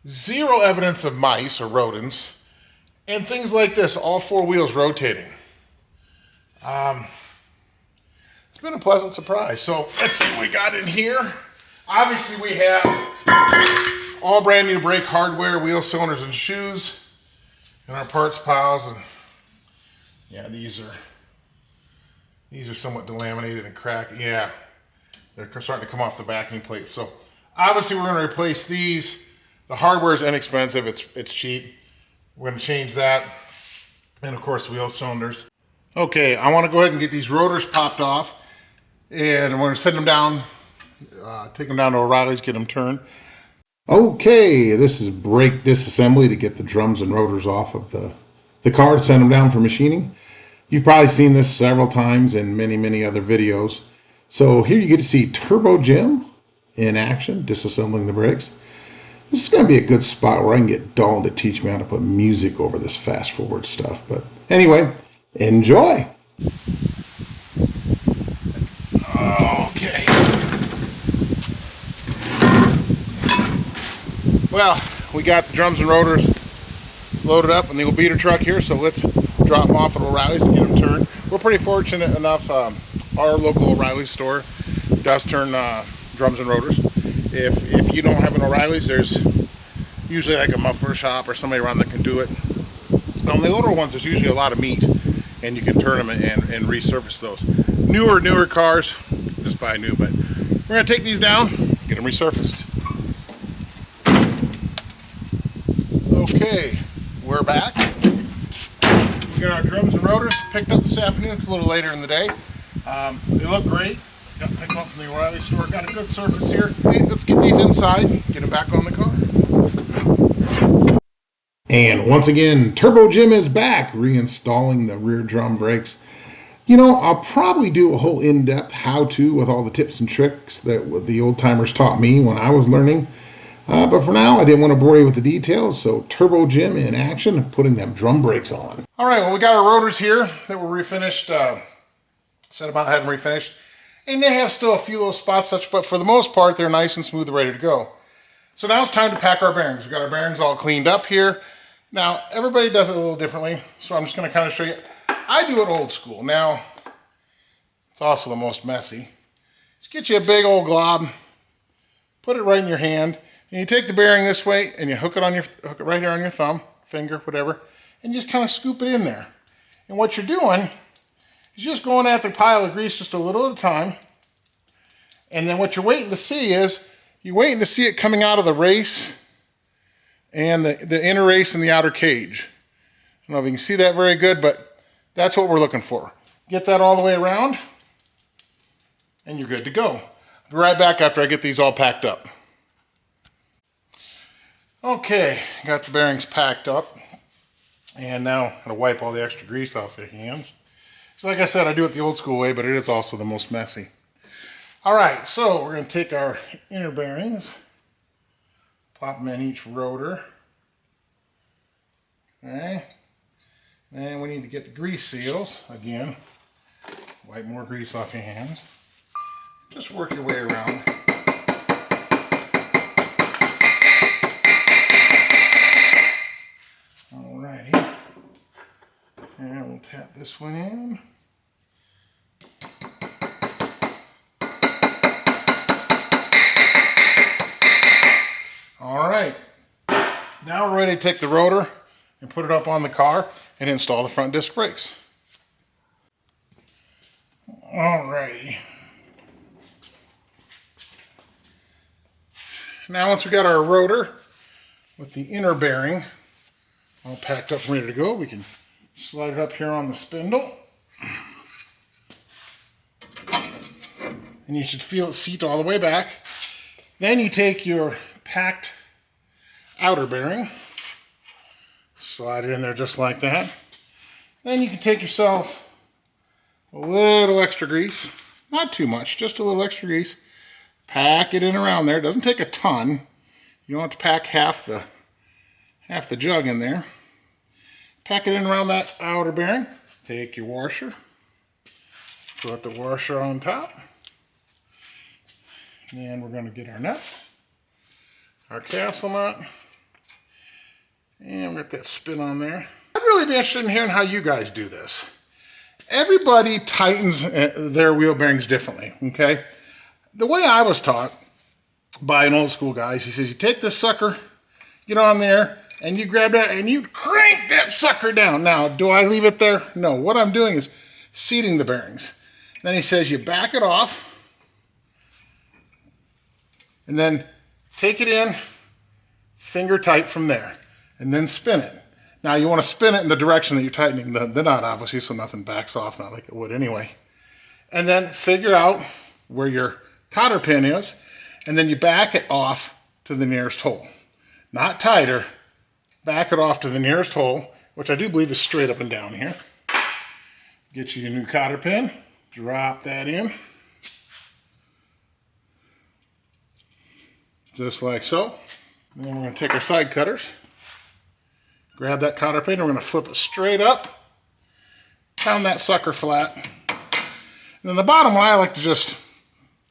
Zero evidence of mice or rodents, and things like this, all four wheels rotating. It's been a pleasant surprise. So let's see what we got in here. Obviously we have all brand new brake hardware, wheel cylinders and shoes in our parts piles. And yeah, these are somewhat delaminated and cracked. Yeah, they're starting to come off the backing plates. So obviously we're going to replace these. The hardware is inexpensive, it's cheap. We're going to change that. And of course, wheel cylinders. Okay, I want to go ahead and get these rotors popped off, and I'm going to send them down, take them down to O'Reilly's, get them turned. Okay, this is brake disassembly to get the drums and rotors off of the car to send them down for machining. You've probably seen this several times in many other videos. So here you get to see Turbo Jim in action, disassembling the brakes. This is going to be a good spot where I can get Dalton to teach me how to put music over this fast forward stuff. But anyway, enjoy. Okay. Well, we got the drums and rotors loaded up in the old beater truck here, so let's drop them off at O'Reilly's and get them turned. We're pretty fortunate enough, our local O'Reilly store does turn drums and rotors. If you don't have an O'Reilly's, there's usually like a muffler shop or somebody around that can do it. On the older ones, there's usually a lot of meat, and you can turn them and resurface those. Newer cars, just buy new, but we're going to take these down, get them resurfaced. Okay, we're back. We got our drums and rotors picked up this afternoon. It's a little later in the day. They look great. Got picked them up from the O'Reilly store. Got a good surface here. Let's get these inside, get them back on the car. And once again, Turbo Jim is back, reinstalling the rear drum brakes. You know, I'll probably do a whole in-depth how-to with all the tips and tricks that the old-timers taught me when I was learning. But for now, I didn't want to bore you with the details, so Turbo Jim in action, putting them drum brakes on. All right, well, we got our rotors here that were refinished, set about having refinished. And they have still a few little spots, but for the most part, they're nice and smooth and ready to go. So now it's time to pack our bearings. We've got our bearings all cleaned up here. Now, everybody does it a little differently, so I'm just going to kind of show you. I do it old school. Now, it's also the most messy. Just get you a big old glob, put it right in your hand, and you take the bearing this way, and you hook it right here on your thumb, finger, whatever, and you just kind of scoop it in there. And what you're doing is just going at the pile of grease just a little at a time, and then what you're waiting to see is, you're waiting to see it coming out of the race and the inner race and the outer cage. I don't know if you can see that very good, but that's what we're looking for. Get that all the way around, and you're good to go. I'll be right back after I get these all packed up. Okay, got the bearings packed up, and now I'm gonna wipe all the extra grease off your hands. So like I said, I do it the old school way, but it is also the most messy. All right, so we're gonna take our inner bearings, pop them in each rotor. Okay, and we need to get the grease seals again. Wipe more grease off your hands. Just work your way around. Alrighty, and we'll tap this one in. All right, now we're ready to take the rotor and put it up on the car and install the front disc brakes. All righty. Now once we got our rotor with the inner bearing all packed up and ready to go, we can slide it up here on the spindle. And you should feel it seat all the way back. Then you take your packed outer bearing, slide it in there just like that. Then you can take yourself a little extra grease, not too much, just a little extra grease. Pack it in around there. It doesn't take a ton. You don't have to pack half the jug in there. Pack it in around that outer bearing. Take your washer, put the washer on top, and we're going to get our nut, our castle nut, and we'll get that spin on there. I'd really be interested in hearing how you guys do this. Everybody tightens their wheel bearings differently, okay? The way I was taught by an old school guy, he says, you take this sucker, get on there, and you grab that and you crank that sucker down. Now, do I leave it there? No, what I'm doing is seating the bearings. Then he says you back it off, and then take it in, finger tight from there, and then spin it. Now you want to spin it in the direction that you're tightening the nut, obviously, so nothing backs off, not like it would anyway. And then figure out where your cotter pin is, and then you back it off to the nearest hole. Not tighter, back it off to the nearest hole, which I do believe is straight up and down here. Get you your new cotter pin, drop that in. Just like so. And then we're going to take our side cutters, grab that cotter pin, and we're going to flip it straight up, pound that sucker flat. And then the bottom one, I like to just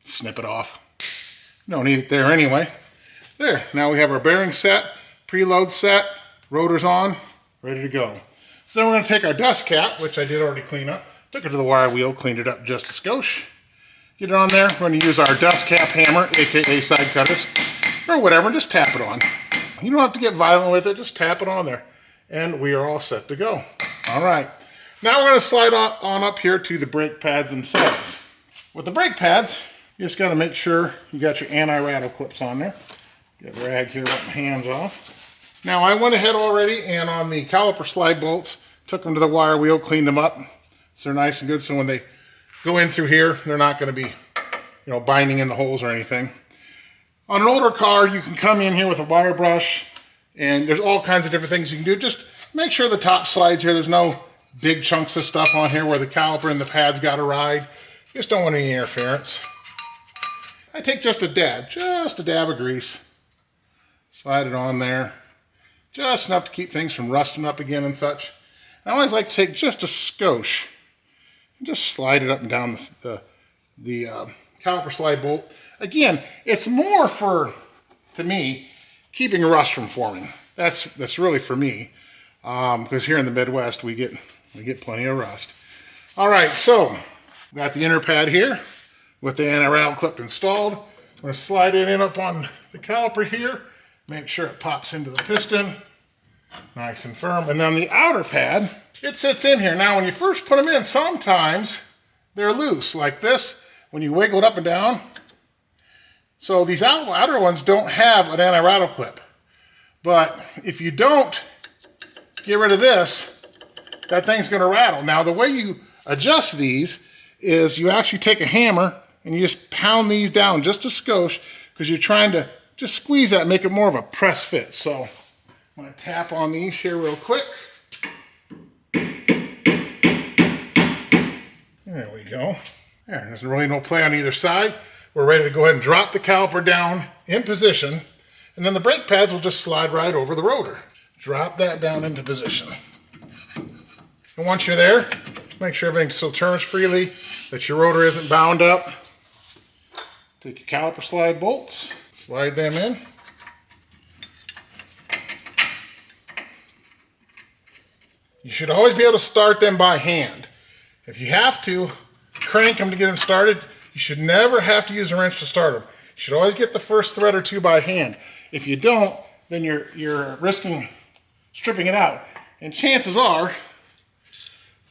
snip it off. Don't need it there anyway. There, now we have our bearing set, preload set, rotors on, ready to go. So then we're going to take our dust cap, which I did already clean up, took it to the wire wheel, cleaned it up just a skosh. Get it on there. We're going to use our dust cap hammer, aka side cutters, or whatever, and just tap it on. You don't have to get violent with it, just tap it on there. And we are all set to go. All right. Now we're going to slide on up here to the brake pads themselves. With the brake pads, you just got to make sure you got your anti-rattle clips on there. Get a rag here, wipe my hands off. Now I went ahead already and on the caliper slide bolts, took them to the wire wheel, cleaned them up. So they're nice and good, so when they go in through here, they're not going to be, binding in the holes or anything. On an older car, you can come in here with a wire brush, and there's all kinds of different things you can do. Just make sure the top slides here, there's no big chunks of stuff on here where the caliper and the pads got to ride. Just don't want any interference. I take just a dab of grease. Slide it on there. Just enough to keep things from rusting up again and such. I always like to take just a skosh and just slide it up and down the caliper slide bolt. Again, it's more to me, keeping rust from forming. That's really for me, because here in the Midwest we get plenty of rust. All right, so got the inner pad here with the anti-rattle clip installed. I'm going to slide it in up on the caliper here. Make sure it pops into the piston, nice and firm. And then the outer pad, it sits in here. Now, when you first put them in, sometimes they're loose like this when you wiggle it up and down. So these outer ones don't have an anti-rattle clip. But if you don't get rid of this, that thing's going to rattle. Now, the way you adjust these is you actually take a hammer and you just pound these down just a skosh because you're trying to just squeeze that and make it more of a press fit. So I'm going to tap on these here real quick. There we go. There's really no play on either side. We're ready to go ahead and drop the caliper down in position, and then the brake pads will just slide right over the rotor. Drop that down into position. And once you're there, make sure everything still turns freely, that your rotor isn't bound up. Take your caliper slide bolts, slide them in. You should always be able to start them by hand. If you have to crank them to get them started, you should never have to use a wrench to start them. You should always get the first thread or two by hand. If you don't, then you're risking stripping it out. And chances are,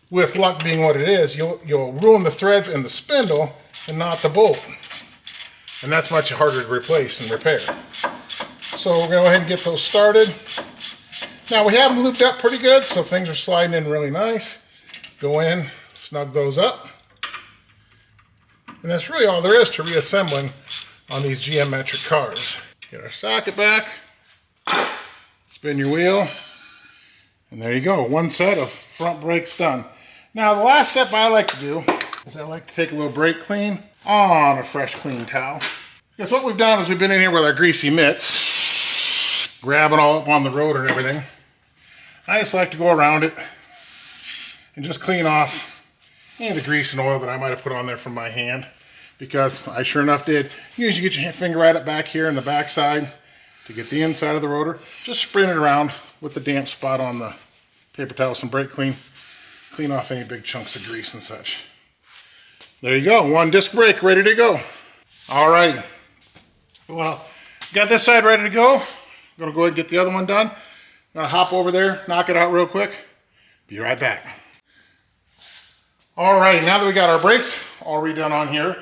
with luck being what it is, you'll ruin the threads in the spindle and not the bolt. And that's much harder to replace and repair. So we're going to go ahead and get those started. Now we have them looped up pretty good, so things are sliding in really nice. Go in, snug those up. And that's really all there is to reassembling on these geometric cars. Get our socket back, spin your wheel, and there you go. One set of front brakes done. Now the last step I like to do is I like to take a little brake clean on a fresh clean towel. Because what we've done is we've been in here with our greasy mitts, grabbing all up on the rotor and everything. I just like to go around it and just clean off any of the grease and oil that I might have put on there from my hand, because I sure enough did. You usually get your finger right up back here in the back side to get the inside of the rotor. Just sprint it around with the damp spot on the paper towel, some brake clean. Clean off any big chunks of grease and such. There you go, one disc brake ready to go. All right, well, got this side ready to go. I'm gonna go ahead and get the other one done. I'm gonna hop over there, knock it out real quick. Be right back. All right, now that we got our brakes all redone on here,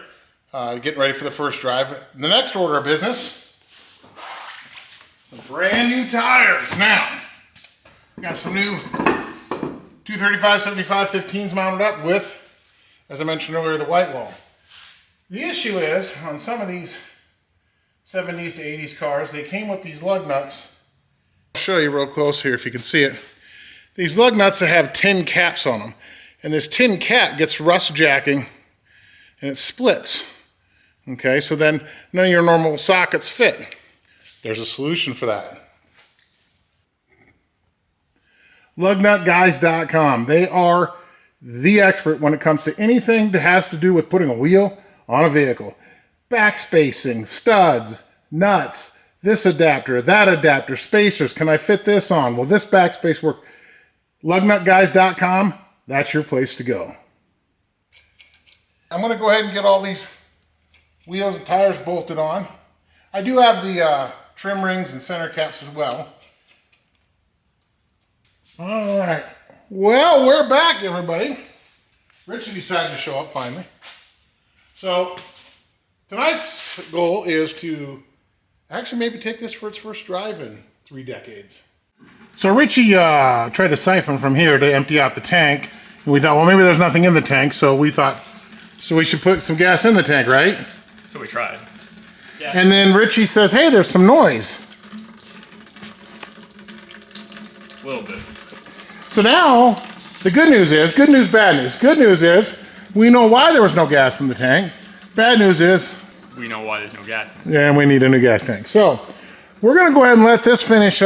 getting ready for the first drive. The next order of business, some brand new tires. Now, Got some new 235/75 15s mounted up with, as I mentioned earlier, the white wall. The issue is, on some of these 70s to 80s cars, they came with these lug nuts. I'll show you real close here if you can see it. These lug nuts that have tin caps on them. And this tin cap gets rust jacking and it splits. Okay, so then none of your normal sockets fit. There's a solution for that. Lugnutguys.com. They are the expert when it comes to anything that has to do with putting a wheel on a vehicle. Backspacing, studs, nuts, this adapter, that adapter, spacers. Can I fit this on? Will this backspace work? Lugnutguys.com. That's your place to go. I'm going to go ahead and get all these wheels and tires bolted on. I do have the trim rings and center caps as well. All right. Well, we're back, everybody. Richie decided to show up finally. So tonight's goal is to actually maybe take this for its first drive in 3 decades. So Richie tried to siphon from here to empty out the tank. And we thought, well, maybe there's nothing in the tank, so we thought, so we should put some gas in the tank, right? So we tried. Yeah. And then Richie says, hey, there's some noise. A little bit. So now, the good news is, good news, bad news. Good news is, we know why there was no gas in the tank. Bad news is, We know why there's no gas in it. yeah, and we need a new gas tank. So, we're gonna go ahead and let this finish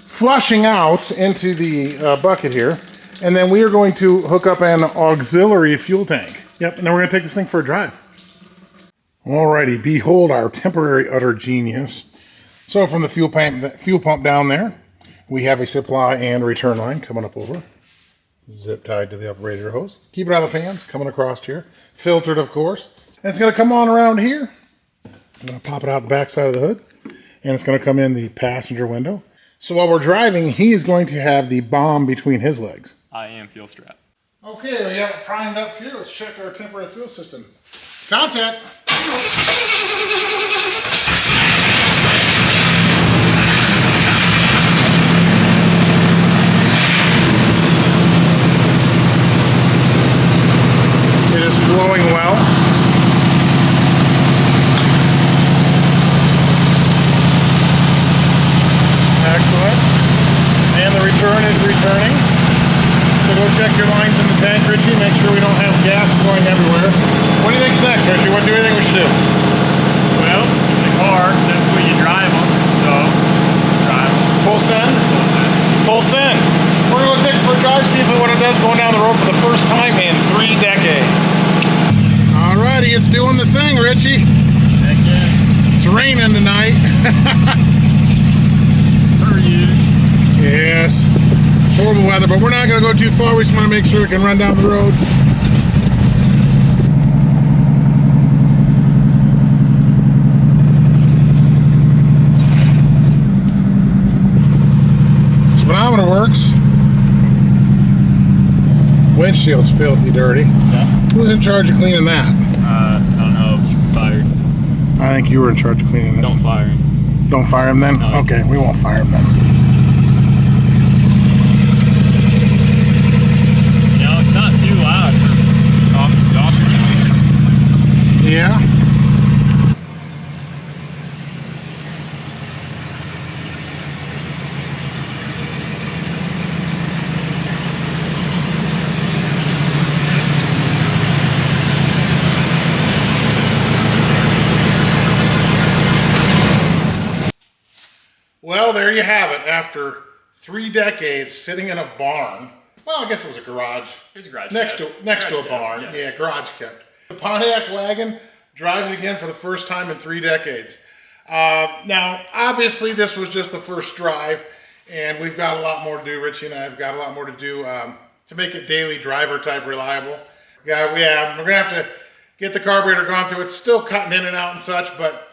flushing out into the bucket here. And then we are going to hook up an auxiliary fuel tank. Yep, and then we're gonna take this thing for a drive. Alrighty, behold our temporary utter genius. So from the fuel pump down there, we have a supply and return line coming up over. Zip tied to the upper radiator hose. Keep it out of the fans, coming across here. Filtered, of course. And it's gonna come on around here. I'm gonna pop it out the back side of the hood. And it's gonna come in the passenger window. So while we're driving, he is going to have the bomb between his legs. I am fuel strapped. Okay, we have it primed up here. Let's check our temporary fuel system. Contact. It is flowing well. Excellent. And the return is returning. So go check your lines in the tank, Richie. Make sure we don't have gas going everywhere. What do you think's next, Richie? What do you think we should do? Well, it's a car. Typically you drive them. So, drive them. Full send? Full send. Full send. We're going to take it for a drive, see what it does going down the road for the first time in 3 decades. Alrighty, it's doing the thing, Richie. Heck yeah. It's raining tonight. Per use. Yes. Horrible weather, but we're not going to go too far. We just want to make sure we can run down the road. Speedometer works. Windshield's filthy dirty. Yeah. Who's in charge of cleaning that? I don't know. Should be fired. I think you were in charge of cleaning it. Don't fire him. Don't fire him then? No, okay, we won't fire him then. No, it's not too loud for off exhaust. Yeah. Well, there you have it. After 3 decades sitting in a barn. Well, I guess it was a garage. It was a garage. Next kept. to a barn. Yeah, garage kept. The Pontiac Wagon driving again for the first time in 3 decades. Now, obviously, this was just the first drive, and we've got a lot more to do. Richie and I have got a lot more to do to make it daily driver type reliable. Yeah, we're gonna have to get the carburetor gone through. It's still cutting in and out and such, but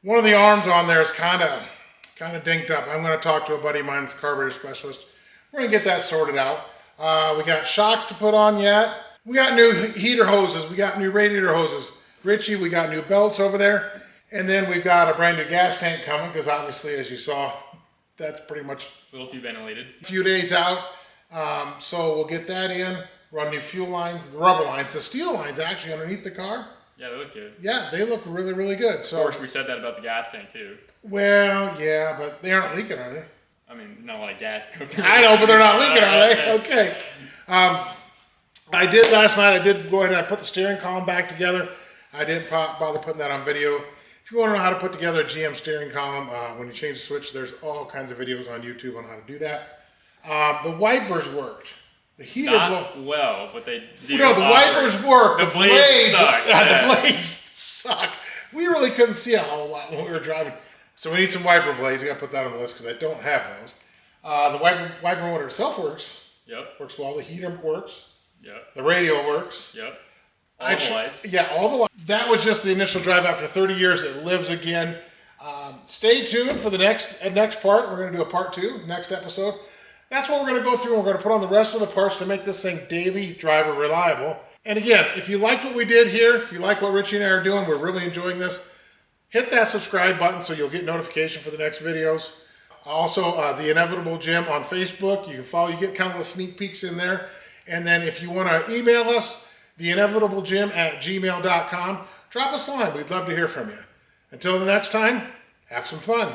one of the arms on there is kind of dinked up. I'm going to talk to a buddy of mine, that's a carburetor specialist. We're going to get that sorted out. We got shocks to put on yet. We got new heater hoses. We got new radiator hoses. Richie, we got new belts over there. And then we've got a brand new gas tank coming because obviously, as you saw that's pretty much A little too ventilated. a few days out. So we'll get that in, run new fuel lines, the rubber lines, the steel lines actually underneath the car. Yeah, they look good. Yeah, they look really, really good. So, Of course, we said that about the gas tank too. well, yeah, but they aren't leaking, are they? I mean, not a lot of gas go through. I know, but they're not leaking, are they? Okay. I did last night. I did go ahead and I put the steering column back together. I didn't bother putting that on video. If you want to know how to put together a GM steering column, when you change the switch, there's all kinds of videos on YouTube on how to do that. The wipers worked. The heater Not well, but they do. No, the wipers work. The blades suck. The blades suck. We really couldn't see a whole lot when we were driving. So we need some wiper blades. We got to put that on the list because I don't have those. The wiper motor itself works. Yep. Works well. The heater works. Yep. The radio works. Yep. All the lights. Yeah, all the lights. That was just the initial drive. After 30 years, it lives again. Stay tuned for the next part. We're going to do a part 2, next episode. That's what we're going to go through, and we're going to put on the rest of the parts to make this thing daily driver reliable. And again, if you liked what we did here, if you like what Richie and I are doing, we're really enjoying this, hit that subscribe button so you'll get notification for the next videos. Also, The Inevitable Jim on Facebook. You can follow, you get kind of the sneak peeks in there. And then if you want to email us, theinevitablejim@gmail.com, drop us a line. We'd love to hear from you. Until the next time, have some fun.